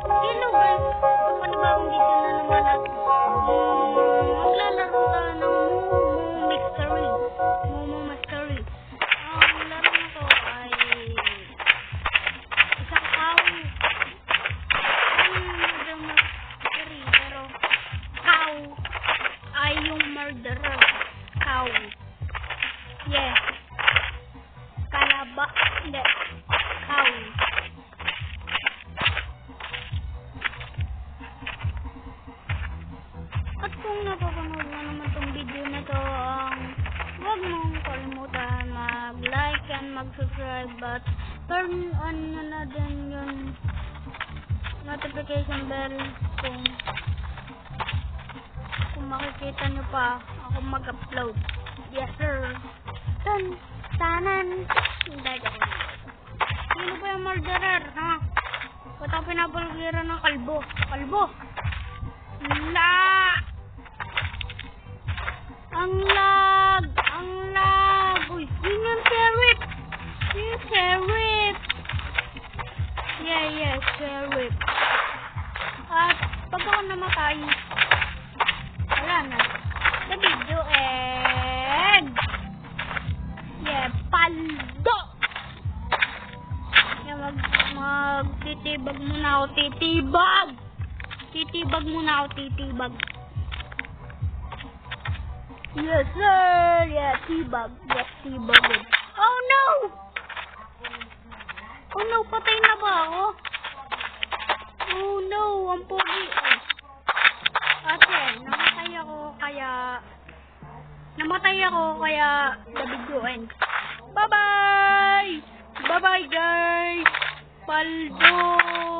Hello guys, ang panibagong video na naman at maglalaro tayo ng Momo Mystery. Momo Mystery. Ang laro na to ay isang cow. Murder mystery, pero cow ay yung murderer. Cow. Yes. Kalaba. Hindi. Cow. At kung napapanood mo naman tong video na to, huwag mong kalimutan mag-like and mag-subscribe at turn on nyo na din yung notification bell kung makikita nyo pa ako mag-upload. Yes sir. Tanan. Hindi ako. Sino ba yung murderer, ha? Ba't ako pinapaligiran ng kalbo? Kalbo! Ang lag! Uy, yun yung sheriff! Yung sheriff! Yeah, sheriff. At pag ako namatay, wala na. The video egg! Yeah, paldo! Yeah, magtitibag muna ako, titibag! Titibag muna ako, titibag. Yes, sir! Yeah, tibag. Yes, tibag. Oh, no! Oh, no! Patay na ba ako? Oh, no! Ang pogi. Ate, namatay ako kaya the video ends. Bye-bye! Bye-bye, guys! Paldo!